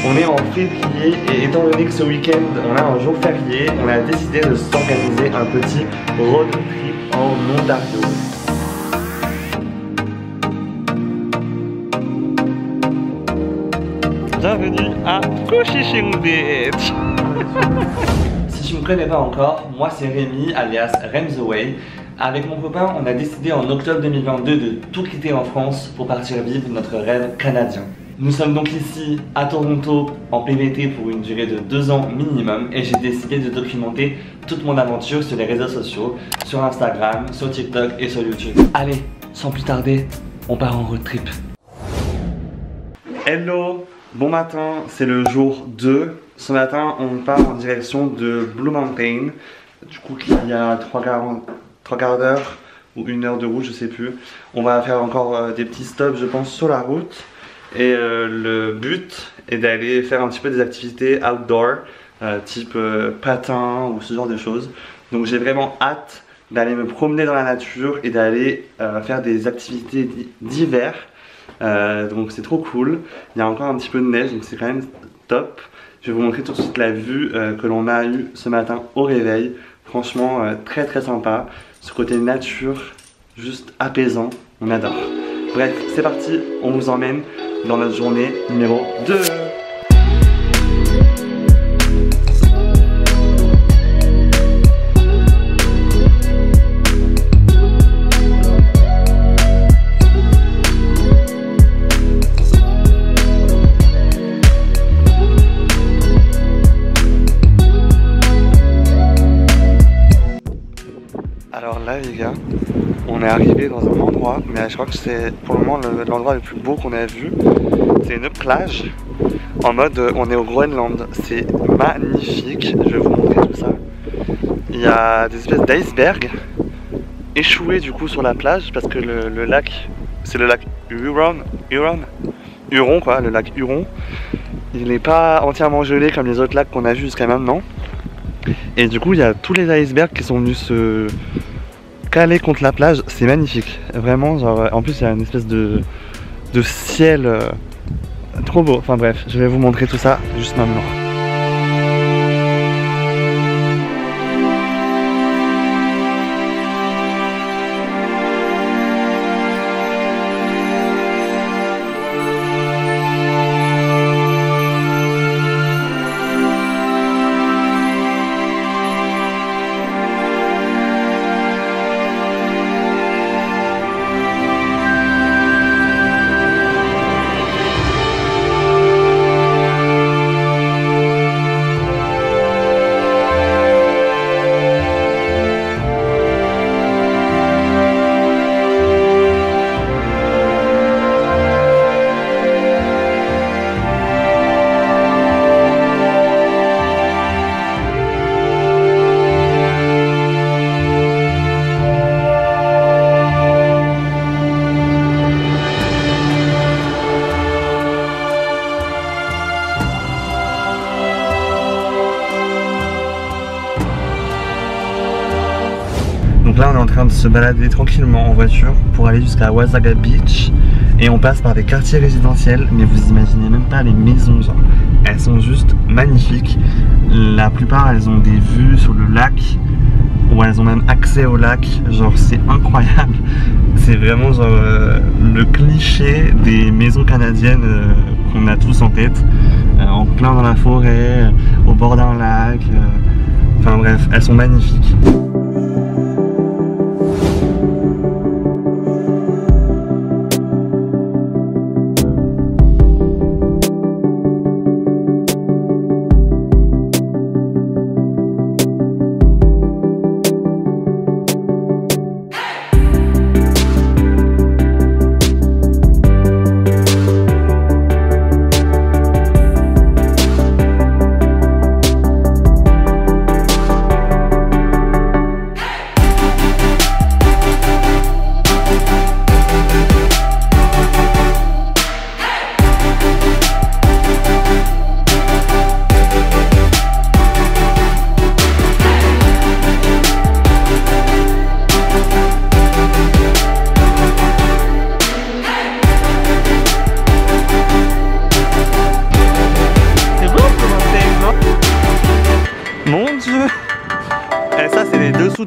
On est en février et étant donné que ce week-end on a un jour férié, on a décidé de s'organiser un petit road trip en Ontario. Bienvenue à Cochiching Beach. Si je ne me connais pas encore, moi c'est Rémi alias Remsaway. Avec mon copain, on a décidé en octobre 2022 de tout quitter en France pour partir vivre notre rêve canadien. Nous sommes donc ici à Toronto en PVT pour une durée de 2 ans minimum et j'ai décidé de documenter toute mon aventure sur les réseaux sociaux, sur Instagram, sur TikTok et sur YouTube. Allez, sans plus tarder, on part en road trip. Hello, bon matin, c'est le jour 2. Ce matin, on part en direction de Blue Mountain. Du coup, il y a 3 quarts d'heure ou 1 heure de route, je sais plus. On va faire encore des petits stops, je pense, sur la route. Et le but est d'aller faire un petit peu des activités outdoor, type patin ou ce genre de choses. Donc j'ai vraiment hâte d'aller me promener dans la nature et d'aller faire des activités d'hiver. Donc c'est trop cool. Il y a encore un petit peu de neige, donc c'est quand même top. Je vais vous montrer tout de suite la vue que l'on a eue ce matin au réveil. Franchement très très sympa. Ce côté nature, juste apaisant, on adore. Bref, c'est parti, on vous emmène dans notre journée numéro 2. Alors là les gars, on est arrivé dans un endroit, mais je crois que c'est pour le moment l'endroit le plus beau qu'on a vu. C'est une plage en mode on est au Groenland. C'est magnifique, je vais vous montrer tout ça. Il y a des espèces d'icebergs échoués du coup sur la plage parce que le lac, c'est le lac Huron quoi, le lac Huron. Il n'est pas entièrement gelé comme les autres lacs qu'on a vus jusqu'à maintenant. Et du coup il y a tous les icebergs qui sont venus se caler contre la plage, c'est magnifique, vraiment genre, en plus il y a une espèce de ciel trop beau, enfin bref, je vais vous montrer tout ça juste maintenant. Donc là on est en train de se balader tranquillement en voiture pour aller jusqu'à Wasaga Beach. Et on passe par des quartiers résidentiels, mais vous imaginez même pas les maisons, genre, elles sont juste magnifiques. La plupart elles ont des vues sur le lac, ou elles ont même accès au lac, genre c'est incroyable. C'est vraiment genre le cliché des maisons canadiennes qu'on a tous en tête, en plein dans la forêt, au bord d'un lac, enfin bref, elles sont magnifiques.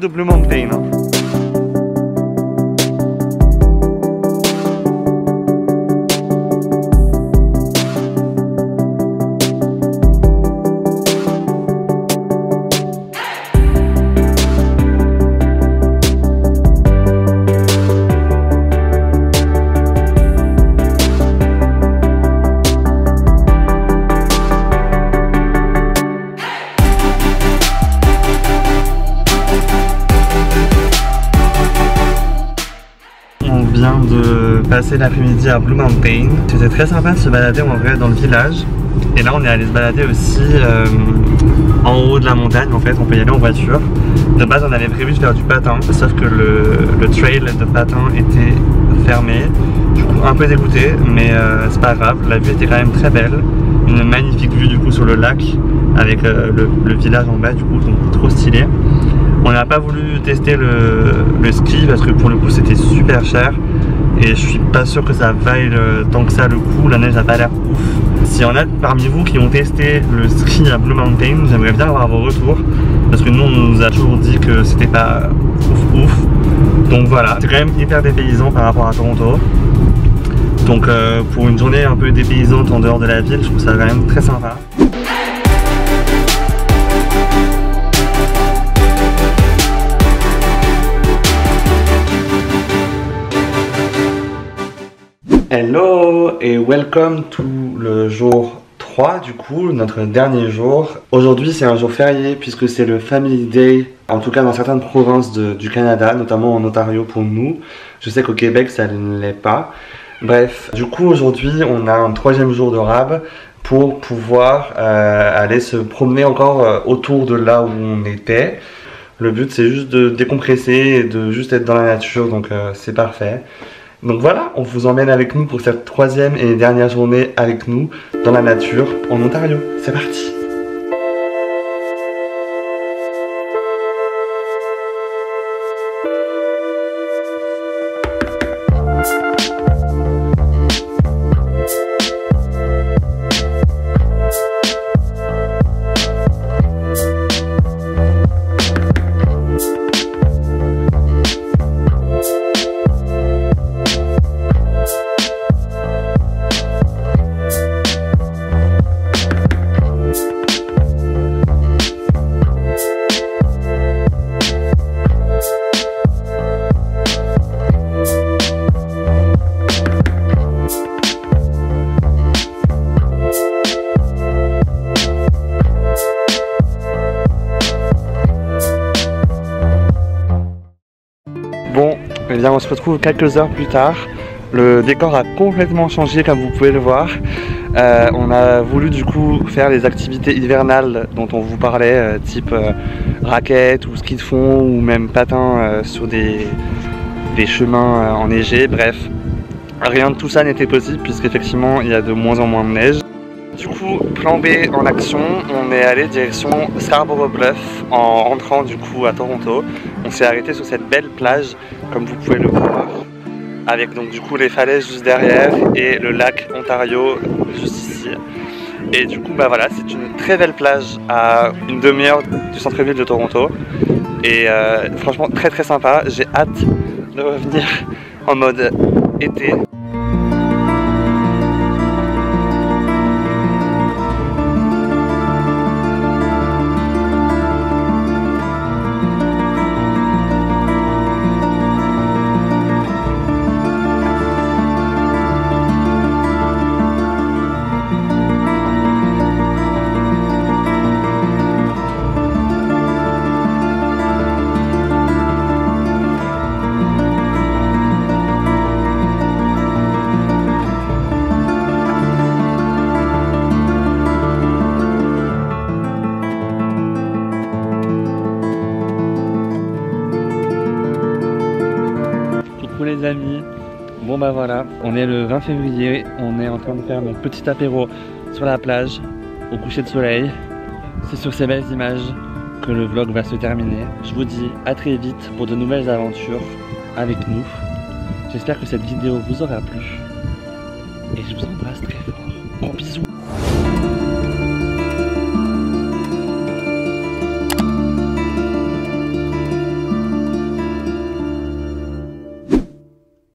de Blue Mountain. Hein. De passer l'après-midi à Blue Mountain. C'était très sympa de se balader en vrai dans le village. Et là on est allé se balader aussi en haut de la montagne en fait, on peut y aller en voiture. De base on avait prévu de faire du patin, sauf que le trail de patin était fermé. Du coup un peu dégoûté, mais c'est pas grave, la vue était quand même très belle. Une magnifique vue du coup sur le lac avec le village en bas du coup, donc trop stylé. On n'a pas voulu tester le ski parce que pour le coup c'était super cher et je suis pas sûr que ça vaille tant que ça le coup, la neige n'a pas l'air ouf. S'il y en a parmi vous qui ont testé le ski à Blue Mountain, j'aimerais bien avoir vos retours parce que nous on nous a toujours dit que c'était pas ouf. Donc voilà, c'est quand même hyper dépaysant par rapport à Toronto. Donc pour une journée un peu dépaysante en dehors de la ville, je trouve ça quand même très sympa. Hello et welcome to le jour 3 du coup, notre dernier jour. Aujourd'hui c'est un jour férié puisque c'est le Family Day, en tout cas dans certaines provinces du Canada, notamment en Ontario pour nous. Je sais qu'au Québec ça ne l'est pas. Bref, du coup aujourd'hui on a un troisième jour de rab pour pouvoir aller se promener encore autour de là où on était. Le but c'est juste de décompresser et de juste être dans la nature, donc c'est parfait. Donc voilà, on vous emmène avec nous pour cette troisième et dernière journée avec nous dans la nature en Ontario. C'est parti! Bon, eh bien on se retrouve quelques heures plus tard. Le décor a complètement changé comme vous pouvez le voir. On a voulu du coup faire les activités hivernales dont on vous parlait, type raquettes ou ski de fond ou même patin sur des chemins enneigés. Bref, rien de tout ça n'était possible puisqu'effectivement il y a de moins en moins de neige. Du coup, plan B en action, on est allé direction Scarborough Bluff en rentrant du coup à Toronto. On s'est arrêté sur cette belle plage, comme vous pouvez le voir, avec donc du coup les falaises juste derrière et le lac Ontario juste ici. Et du coup bah voilà, c'est une très belle plage à une demi-heure du centre-ville de Toronto. Et franchement très sympa, j'ai hâte de revenir en mode été. Les amis, bon bah voilà, on est le 20 février, on est en train de faire notre petit apéro sur la plage au coucher de soleil. C'est sur ces belles images que le vlog va se terminer. Je vous dis à très vite pour de nouvelles aventures avec nous. J'espère que cette vidéo vous aura plu et je vous embrasse très fort. Gros bisous.